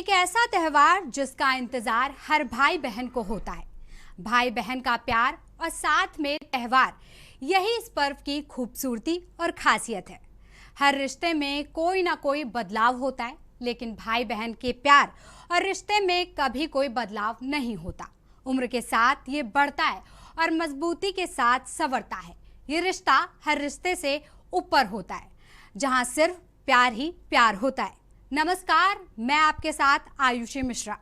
एक ऐसा त्योहार जिसका इंतजार हर भाई बहन को होता है। भाई बहन का प्यार और साथ में त्योहार, यही इस पर्व की खूबसूरती और खासियत है। हर रिश्ते में कोई ना कोई बदलाव होता है, लेकिन भाई बहन के प्यार और रिश्ते में कभी कोई बदलाव नहीं होता। उम्र के साथ ये बढ़ता है और मजबूती के साथ संवरता है। ये रिश्ता हर रिश्ते से ऊपर होता है, जहाँ सिर्फ प्यार ही प्यार होता है। नमस्कार, मैं आपके साथ आयुषी मिश्रा।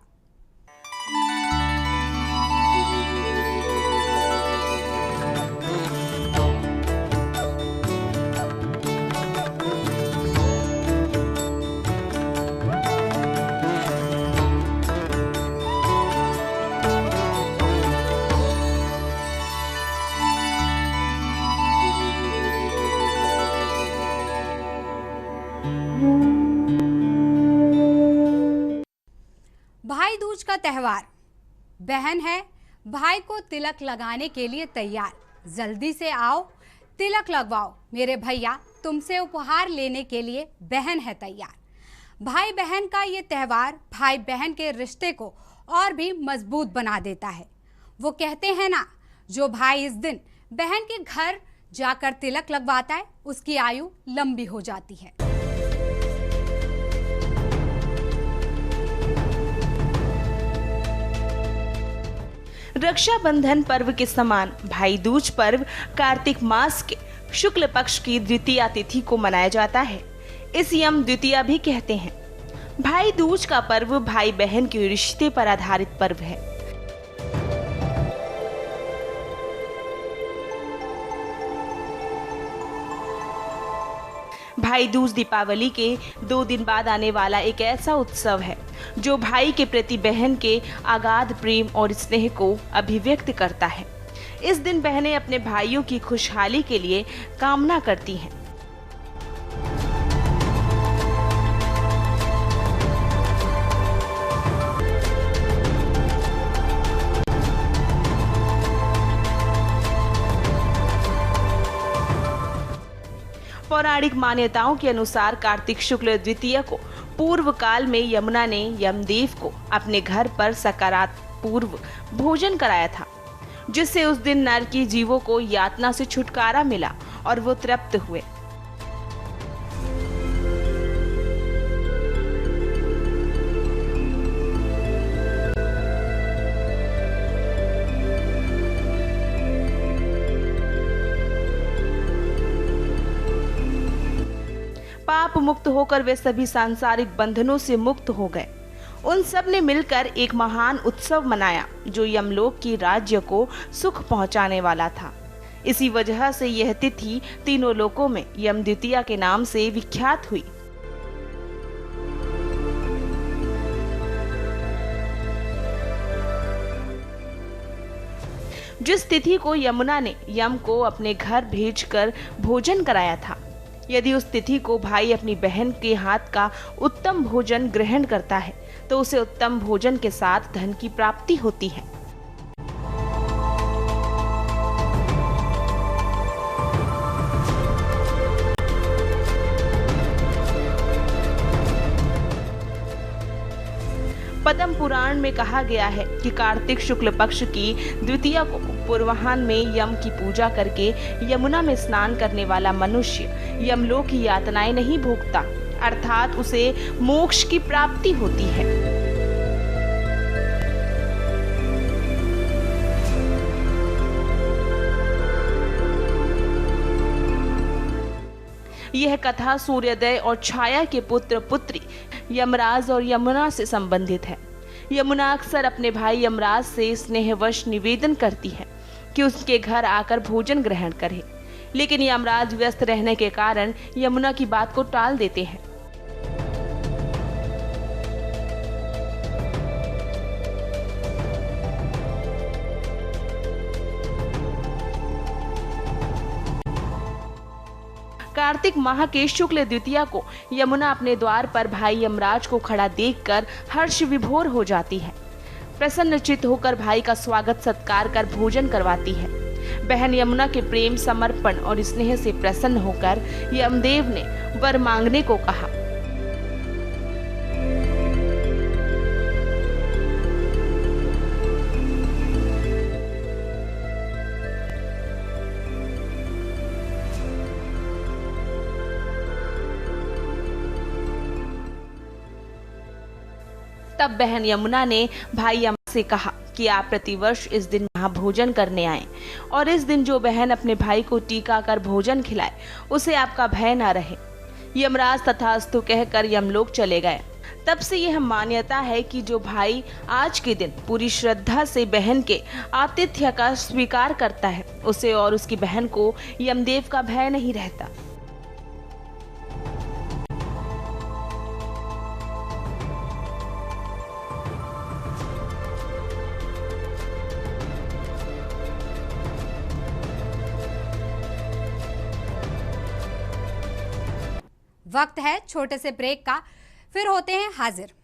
भाई दूज का त्योहार, बहन है भाई को तिलक लगाने के लिए तैयार। जल्दी से आओ, तिलक लगवाओ मेरे भैया, तुमसे उपहार लेने के लिए बहन है तैयार। भाई बहन का ये त्योहार भाई बहन के रिश्ते को और भी मजबूत बना देता है। वो कहते हैं ना, जो भाई इस दिन बहन के घर जाकर तिलक लगवाता है, उसकी आयु लंबी हो जाती है। रक्षाबंधन पर्व के समान भाई दूज पर्व कार्तिक मास के शुक्ल पक्ष की द्वितीया तिथि को मनाया जाता है। इस यम द्वितीया भी कहते हैं। भाई दूज का पर्व भाई बहन के रिश्ते पर आधारित पर्व है। भाई दूज दीपावली के 2 दिन बाद आने वाला एक ऐसा उत्सव है जो भाई के प्रति बहन के अगाध प्रेम और स्नेह को अभिव्यक्त करता है। इस दिन बहनें अपने भाइयों की खुशहाली के लिए कामना करती हैं। पौराणिक मान्यताओं के अनुसार कार्तिक शुक्ल द्वितीया को पूर्व काल में यमुना ने यमदेव को अपने घर पर सकारात्मक पूर्व भोजन कराया था, जिससे उस दिन नर की जीवों को यातना से छुटकारा मिला और वो तृप्त हुए। पाप मुक्त होकर वे सभी सांसारिक बंधनों से मुक्त हो गए। उन सब ने मिलकर एक महान उत्सव मनाया जो यमलोक की राज्य को सुख पहुंचाने वाला था। इसी वजह से यह तिथि तीनों लोकों में यम द्वितीया के नाम से विख्यात हुई। जिस तिथि को यमुना ने यम को अपने घर भेजकर भोजन कराया था, यदि उस तिथि को भाई अपनी बहन के हाथ का उत्तम भोजन ग्रहण करता है तो उसे उत्तम भोजन के साथ धन की प्राप्ति होती है। पद्म पुराण में कहा गया है कि कार्तिक शुक्ल पक्ष की द्वितीया को पूर्वाह्न में यम की पूजा करके यमुना में स्नान करने वाला मनुष्य यमलोक की यातनाएं नहीं भोगता, अर्थात उसे मोक्ष की प्राप्ति होती है। यह कथा सूर्योदय और छाया के पुत्र पुत्री यमराज और यमुना से संबंधित है। यमुना अक्सर अपने भाई यमराज से स्नेहवश निवेदन करती है कि उसके घर आकर भोजन ग्रहण करे, लेकिन यमराज व्यस्त रहने के कारण यमुना की बात को टाल देते हैं। कार्तिक माह के शुक्ल द्वितीया को यमुना अपने द्वार पर भाई यमराज को खड़ा देखकर हर्ष विभोर हो जाती है। प्रसन्नचित्त होकर भाई का स्वागत सत्कार कर भोजन करवाती है। बहन यमुना के प्रेम, समर्पण और स्नेह से प्रसन्न होकर यमदेव ने वर मांगने को कहा। तब बहन यमुना ने भाई यम से कहा कि आप प्रतिवर्ष इस दिन यहाँ भोजन करने आएं और इस दिन जो बहन अपने भाई को टीका कर भोजन खिलाए उसे आपका भय न रहे। यमराज तथास्तु कहकर यमलोक चले गए। तब से यह मान्यता है कि जो भाई आज के दिन पूरी श्रद्धा से बहन के आतिथ्य का स्वीकार करता है उसे और उसकी बहन को यमदेव का भय नहीं रहता। वक्त है छोटे से ब्रेक का, फिर होते हैं हाजिर।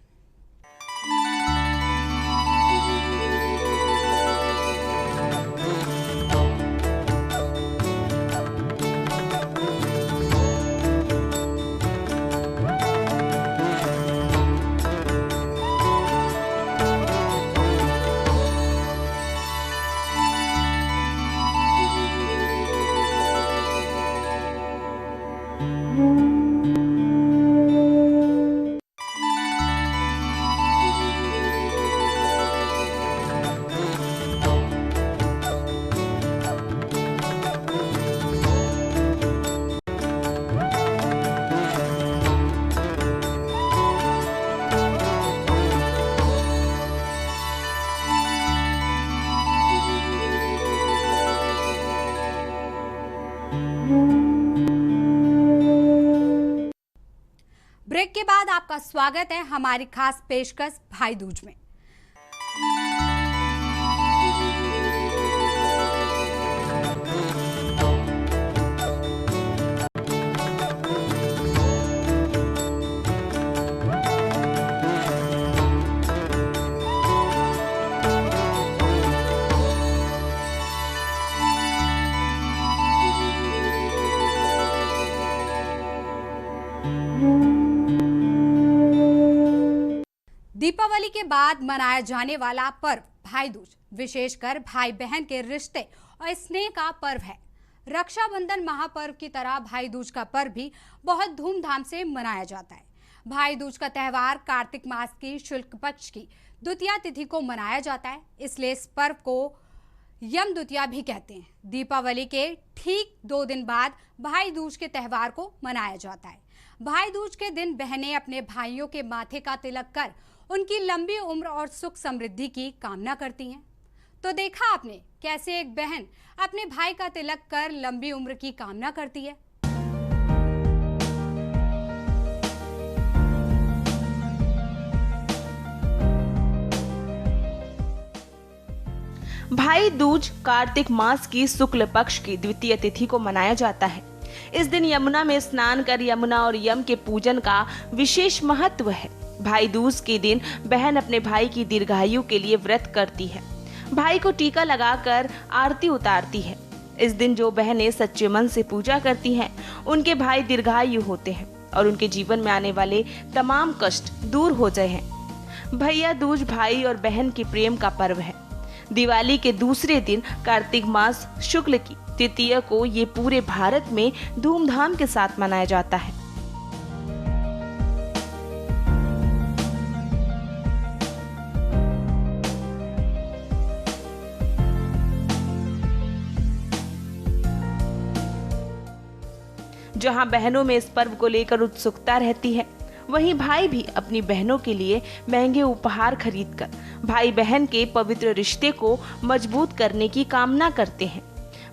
ब्रेक के बाद आपका स्वागत है हमारी खास पेशकश भाई दूज में। दीपावली के बाद मनाया जाने वाला पर्व भाई दूज विशेषकर भाई बहन के रिश्ते और स्नेह का पर्व है। रक्षाबंधन महापर्व की तरह भाई दूज का पर्व भी बहुत धूमधाम से मनाया जाता है। भाई दूज का त्यौहार कार्तिक मास की शुक्ल पक्ष की द्वितीया तिथि को मनाया जाता है, इसलिए इस पर्व को यम द्वितीया भी कहते हैं। दीपावली के ठीक 2 दिन बाद भाई दूज के त्यौहार को मनाया जाता है। भाई दूज के दिन बहनें अपने भाइयों के माथे का तिलक कर उनकी लंबी उम्र और सुख समृद्धि की कामना करती हैं। तो देखा आपने कैसे एक बहन अपने भाई का तिलक कर लंबी उम्र की कामना करती है। भाई दूज कार्तिक मास की शुक्ल पक्ष की द्वितीय तिथि को मनाया जाता है। इस दिन यमुना में स्नान कर यमुना और यम के पूजन का विशेष महत्व है। भाई दूज के दिन बहन अपने भाई की दीर्घायु के लिए व्रत करती है। भाई को टीका लगाकर आरती उतारती है। इस दिन जो बहनें सच्चे मन से पूजा करती हैं, उनके भाई दीर्घायु होते हैं और उनके जीवन में आने वाले तमाम कष्ट दूर हो जाए हैं। भैया दूज भाई और बहन के प्रेम का पर्व है। दिवाली के दूसरे दिन कार्तिक मास शुक्ल की तृतीया को ये पूरे भारत में धूमधाम के साथ मनाया जाता है। जहां बहनों में इस पर्व को लेकर उत्सुकता रहती है, वहीं भाई भी अपनी बहनों के लिए महंगे उपहार खरीदकर भाई बहन के पवित्र रिश्ते को मजबूत करने की कामना करते हैं।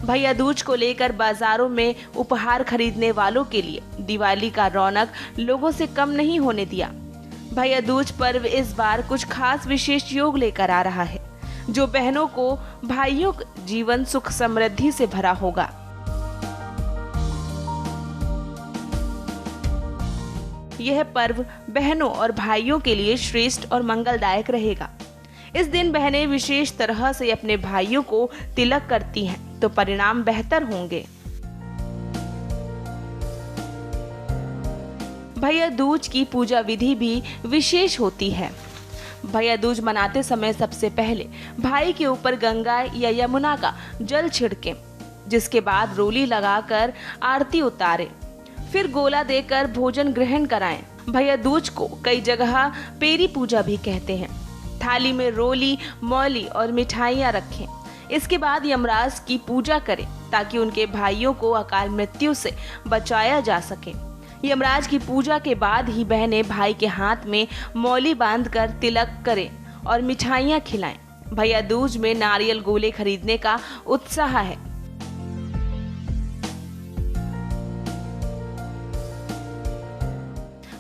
भैया दूज को लेकर बाजारों में उपहार खरीदने वालों के लिए दिवाली का रौनक लोगों से कम नहीं होने दिया। भैया दूज पर्व इस बार कुछ खास विशेष योग लेकर आ रहा है, जो बहनों को भाइयों का जीवन सुख समृद्धि से भरा होगा। यह पर्व बहनों और भाइयों के लिए श्रेष्ठ और मंगलदायक रहेगा। इस दिन बहनें विशेष तरह से अपने भाइयों को तिलक करती हैं, तो परिणाम बेहतर होंगे। भैया दूज की पूजा विधि भी विशेष होती है। भैया दूज मनाते समय सबसे पहले भाई के ऊपर गंगा या यमुना का जल छिड़कें, जिसके बाद रोली लगाकर आरती उतारें, फिर गोला देकर भोजन ग्रहण कराएं। भैया दूज को कई जगह पेरी पूजा भी कहते हैं। थाली में रोली, मौली और मिठाइयाँ रखें। इसके बाद यमराज की पूजा करें ताकि उनके भाइयों को अकाल मृत्यु से बचाया जा सके। यमराज की पूजा के बाद ही बहनें भाई के हाथ में मौली बांधकर तिलक करें और मिठाइयाँ खिलाएं। भैया दूज में नारियल गोले खरीदने का उत्साह है।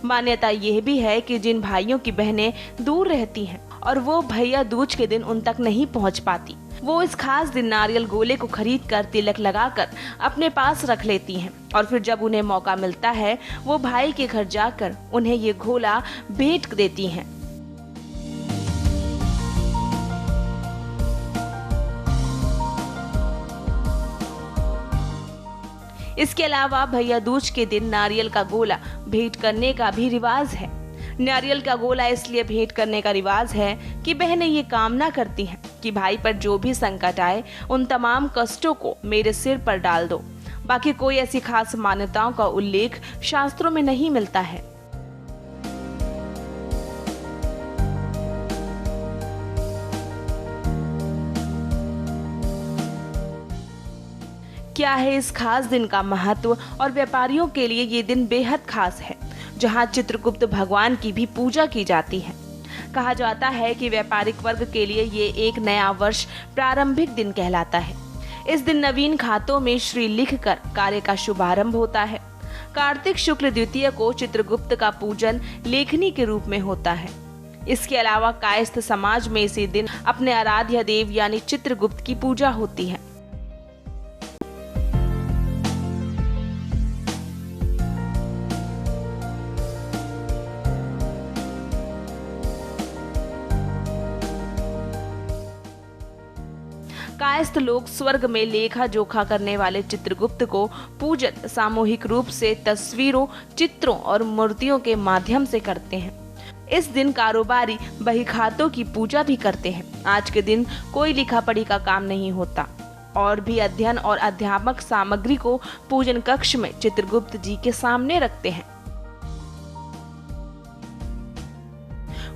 मान्यता यह भी है कि जिन भाइयों की बहनें दूर रहती हैं और वो भैया दूज के दिन उन तक नहीं पहुंच पाती, वो इस खास दिन नारियल गोले को खरीद कर तिलक लगाकर अपने पास रख लेती हैं और फिर जब उन्हें मौका मिलता है वो भाई के घर जाकर उन्हें ये गोला भेंट देती हैं। इसके अलावा भैया दूज के दिन नारियल का गोला भेंट करने का भी रिवाज है। नारियल का गोला इसलिए भेंट करने का रिवाज है कि बहनें ये कामना करती हैं कि भाई पर जो भी संकट आए उन तमाम कष्टों को मेरे सिर पर डाल दो। बाकी कोई ऐसी खास मान्यताओं का उल्लेख शास्त्रों में नहीं मिलता है। क्या है इस खास दिन का महत्व और व्यापारियों के लिए ये दिन बेहद खास है, जहां चित्रगुप्त भगवान की भी पूजा की जाती है। कहा जाता है कि व्यापारिक वर्ग के लिए ये एक नया वर्ष प्रारंभिक दिन कहलाता है। इस दिन नवीन खातों में श्री लिखकर कार्य का शुभारंभ होता है। कार्तिक शुक्ल द्वितीय को चित्रगुप्त का पूजन लेखनी के रूप में होता है। इसके अलावा कायस्थ समाज में इसी दिन अपने आराध्य देव यानी चित्रगुप्त की पूजा होती है। कायस्थ लोग स्वर्ग में लेखा जोखा करने वाले चित्रगुप्त को पूजन सामूहिक रूप से तस्वीरों, चित्रों और मूर्तियों के माध्यम से करते हैं। इस दिन कारोबारी बहीखातों की पूजा भी करते हैं। आज के दिन कोई लिखा पढ़ी का काम नहीं होता और भी अध्ययन और अध्यापक सामग्री को पूजन कक्ष में चित्रगुप्त जी के सामने रखते हैं।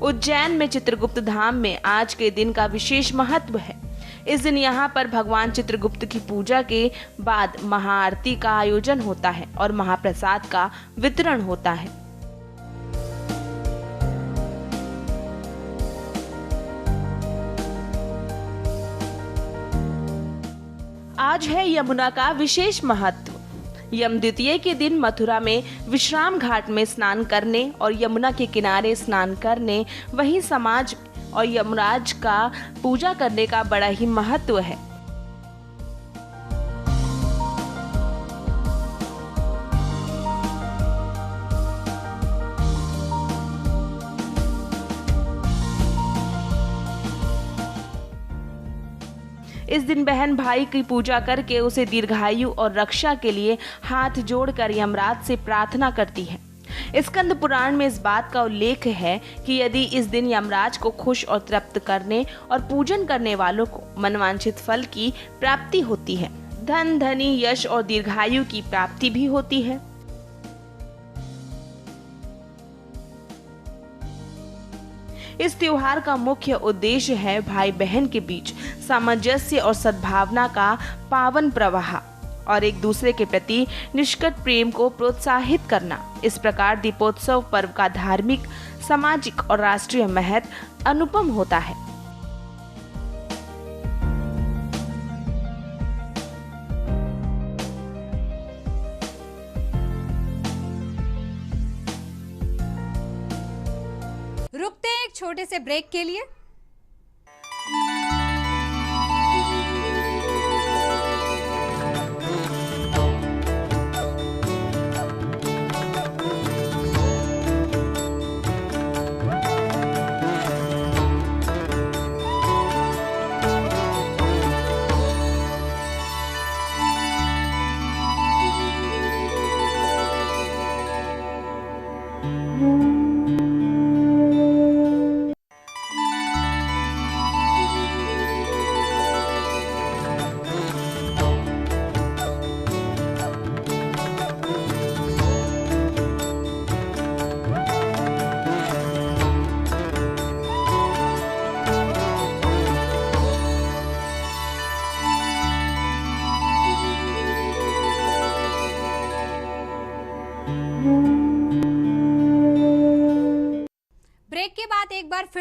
उज्जैन में चित्रगुप्त धाम में आज के दिन का विशेष महत्व है। इस दिन यहाँ पर भगवान चित्रगुप्त की पूजा के बाद महाआरती का आयोजन होता है और महाप्रसाद का वितरण होता है। आज है यमुना का विशेष महत्व। यम द्वितीय के दिन मथुरा में विश्राम घाट में स्नान करने और यमुना के किनारे स्नान करने, वहीं समाज और यमराज का पूजा करने का बड़ा ही महत्व है। इस दिन बहन भाई की पूजा करके उसे दीर्घायु और रक्षा के लिए हाथ जोड़कर यमराज से प्रार्थना करती है। स्कंद पुराण में इस बात का उल्लेख है कि यदि इस दिन यमराज को खुश और तृप्त करने और पूजन करने वालों को मनवांछित फल की प्राप्ति होती है, धन, धनी, यश और दीर्घायु की प्राप्ति भी होती है। इस त्योहार का मुख्य उद्देश्य है भाई बहन के बीच सामंजस्य और सद्भावना का पावन प्रवाह और एक दूसरे के प्रति निष्कट प्रेम को प्रोत्साहित करना। इस प्रकार दीपोत्सव पर्व का धार्मिक, सामाजिक और राष्ट्रीय महत्व अनुपम होता है। रुकते हैं एक छोटे से ब्रेक के लिए।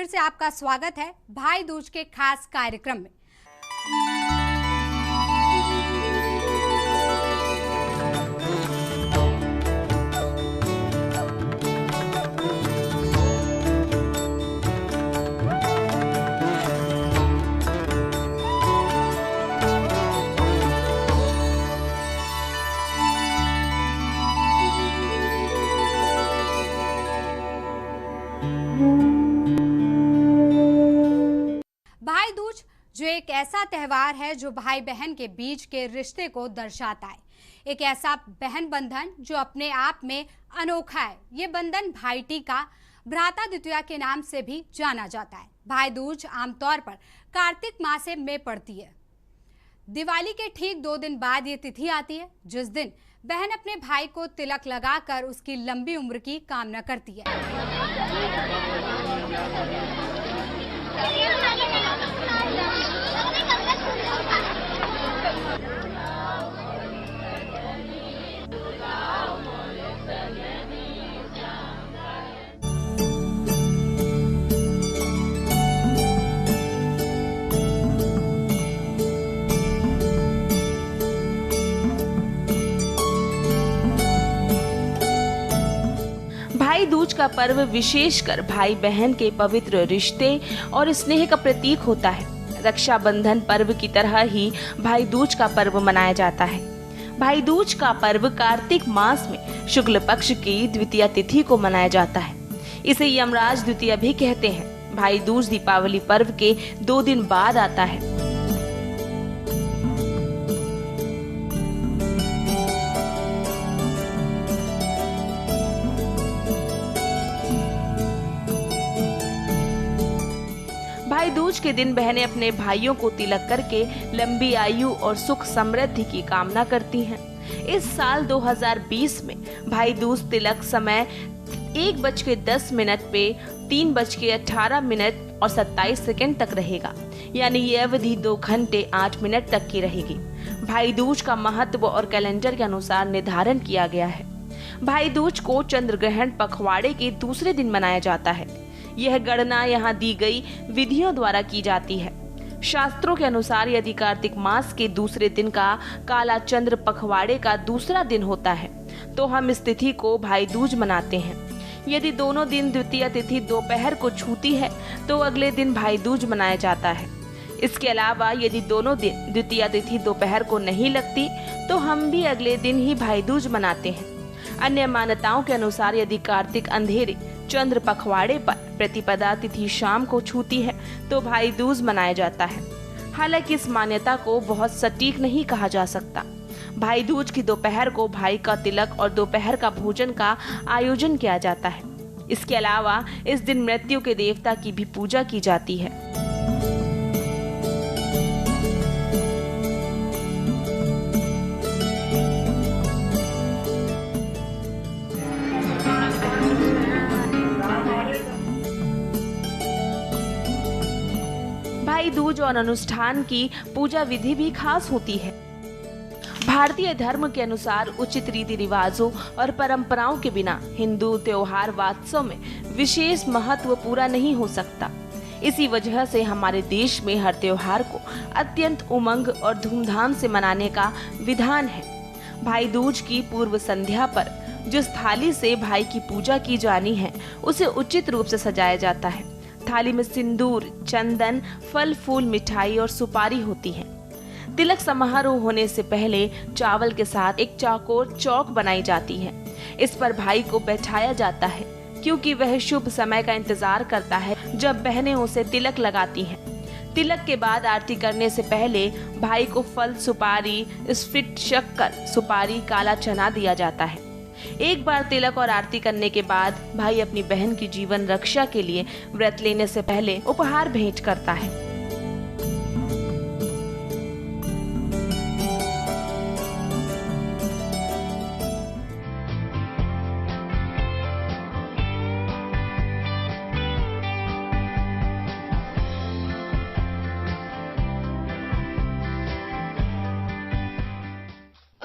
फिर से आपका स्वागत है भाई दूज के खास कार्यक्रम में। भाई दूज जो एक ऐसा त्यौहार है जो भाई बहन के बीच के रिश्ते को दर्शाता है, एक ऐसा बहन बंधन जो अपने आप में अनोखा है। ये बंधन भाईटी का भ्राता द्वितीया के नाम से भी जाना जाता है। भाई दूज आमतौर पर कार्तिक माह में पड़ती है। दिवाली के ठीक 2 दिन बाद ये तिथि आती है जिस दिन बहन अपने भाई को तिलक लगाकर उसकी लंबी उम्र की कामना करती है। भाई दूज का पर्व विशेषकर भाई बहन के पवित्र रिश्ते और स्नेह का प्रतीक होता है। रक्षाबंधन पर्व की तरह ही भाई दूज का पर्व मनाया जाता है। भाई दूज का पर्व कार्तिक मास में शुक्ल पक्ष की द्वितीया तिथि को मनाया जाता है। इसे यमराज द्वितीया भी कहते हैं। भाई दूज दीपावली पर्व के 2 दिन बाद आता है। भाई दूज के दिन बहनें अपने भाइयों को तिलक करके लंबी आयु और सुख समृद्धि की कामना करती हैं। इस साल 2020 में भाई दूज तिलक समय 1:10 पे 3:18 और 27 सेकंड तक रहेगा, यानी ये अवधि 2 घंटे 8 मिनट तक की रहेगी। भाई दूज का महत्व और कैलेंडर के अनुसार निर्धारण किया गया है। भाई दूज को चंद्र ग्रहण पखवाड़े के दूसरे दिन मनाया जाता है। यह गणना यहाँ दी गई विधियों द्वारा की जाती है। शास्त्रों के अनुसार यदि कार्तिक मास के दूसरे दिन का काला चंद्र पखवाड़े का दूसरा दिन होता है तो हम इस तिथि को भाई दूज मनाते हैं। यदि दोनों दिन द्वितीया तिथि दोपहर को छूती है तो अगले दिन भाई दूज मनाया जाता है। इसके अलावा यदि दोनों दिन द्वितीया तिथि दोपहर को नहीं लगती तो हम भी अगले दिन ही भाई दूज मनाते हैं। अन्य मान्यताओं के अनुसार यदि कार्तिक अंधेरे चंद्र पखवाड़े पर प्रतिपदा तिथि शाम को छूती है तो भाई दूज मनाया जाता है। हालांकि इस मान्यता को बहुत सटीक नहीं कहा जा सकता। भाई दूज की दोपहर को भाई का तिलक और दोपहर का भोजन का आयोजन किया जाता है। इसके अलावा इस दिन मृत्यु के देवता की भी पूजा की जाती है। भाई दूज और अनुष्ठान की पूजा विधि भी खास होती है। भारतीय धर्म के अनुसार उचित रीति रिवाजों और परंपराओं के बिना हिंदू त्योहार वास्तव में विशेष महत्व पूरा नहीं हो सकता। इसी वजह से हमारे देश में हर त्योहार को अत्यंत उमंग और धूमधाम से मनाने का विधान है। भाई दूज की पूर्व संध्या पर जिस थाली से भाई की पूजा की जानी है उसे उचित रूप से सजाया जाता है। थाली में सिंदूर, चंदन, फल फूल, मिठाई और सुपारी होती है। तिलक समारोह होने से पहले चावल के साथ एक चौकोर चौक बनाई जाती है। इस पर भाई को बैठाया जाता है क्योंकि वह शुभ समय का इंतजार करता है जब बहनें उसे तिलक लगाती हैं। तिलक के बाद आरती करने से पहले भाई को फल, सुपारी, स्फीट, शक्कर, सुपारी, काला चना दिया जाता है। एक बार तिलक और आरती करने के बाद भाई अपनी बहन की जीवन रक्षा के लिए व्रत लेने से पहले उपहार भेंट करता है।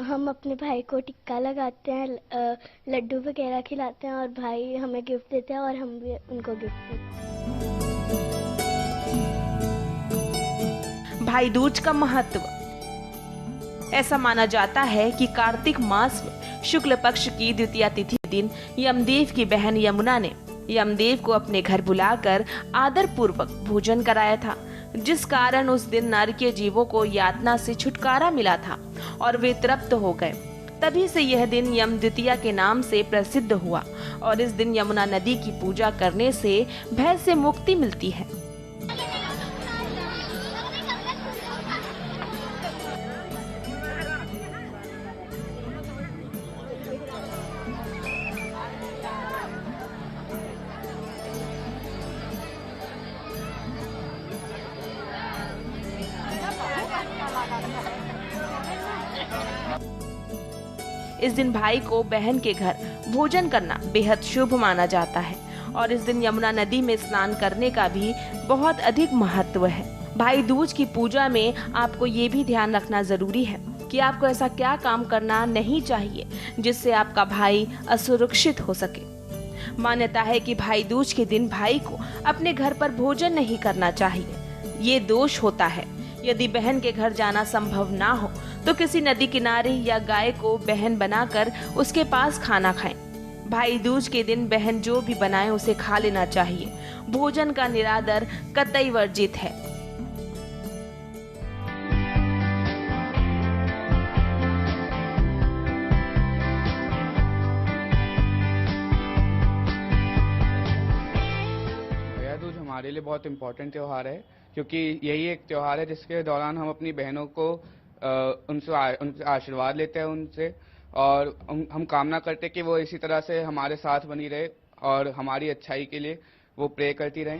हम अपने भाई को टिक्का लगाते हैं, लड्डू वगैरह खिलाते हैं और भाई हमें गिफ्ट देते हैं और हम भी उनको गिफ्ट देते हैं। भाई दूज का महत्व। ऐसा माना जाता है कि कार्तिक मास में शुक्ल पक्ष की द्वितीया तिथि दिन यमदेव की बहन यमुना ने यमदेव को अपने घर बुलाकर आदर पूर्वक भोजन कराया था, जिस कारण उस दिन नरकीय जीवों को यातना से छुटकारा मिला था और वे तृप्त हो गए। तभी से यह दिन यम द्वितीया के नाम से प्रसिद्ध हुआ और इस दिन यमुना नदी की पूजा करने से भय से मुक्ति मिलती है। इस दिन भाई को बहन के घर भोजन करना बेहद शुभ माना जाता है और इस दिन यमुना नदी में स्नान करने का भी बहुत अधिक महत्व है। भाई दूज की पूजा में आपको ये भी ध्यान रखना जरूरी है कि आपको ऐसा क्या काम करना नहीं चाहिए जिससे आपका भाई असुरक्षित हो सके। मान्यता है कि भाई दूज के दिन भाई को अपने घर पर भोजन नहीं करना चाहिए, ये दोष होता है। यदि बहन के घर जाना संभव ना हो तो किसी नदी किनारे या गाय को बहन बनाकर उसके पास खाना खाएं। भाई दूज के दिन बहन जो भी बनाए उसे खा लेना चाहिए। भोजन का निरादर कतई वर्जित है। भैया दूज हमारे लिए बहुत इम्पोर्टेंट त्यौहार है, क्योंकि यही एक त्यौहार है जिसके दौरान हम अपनी बहनों को उनसे आशीर्वाद लेते हैं उनसे, और हम कामना करते हैं कि वो इसी तरह से हमारे साथ बनी रहे और हमारी अच्छाई के लिए वो प्रे करती रहें।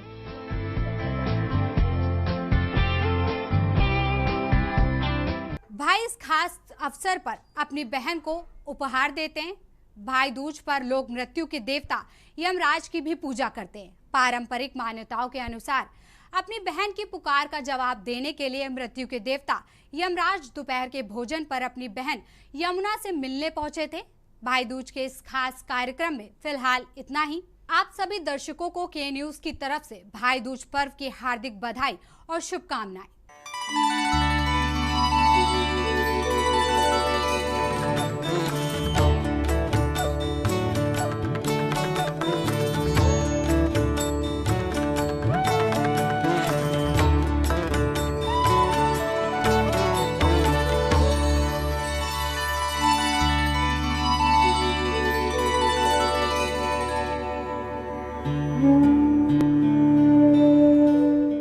भाई इस खास अवसर पर अपनी बहन को उपहार देते हैं। भाई दूज पर लोग मृत्यु के देवता यमराज की भी पूजा करते हैं। पारंपरिक मान्यताओं के अनुसार अपनी बहन की पुकार का जवाब देने के लिए मृत्यु के देवता यमराज दोपहर के भोजन पर अपनी बहन यमुना से मिलने पहुंचे थे। भाई दूज के इस खास कार्यक्रम में फिलहाल इतना ही। आप सभी दर्शकों को के न्यूज की तरफ से भाई दूज पर्व की हार्दिक बधाई और शुभकामनाएं।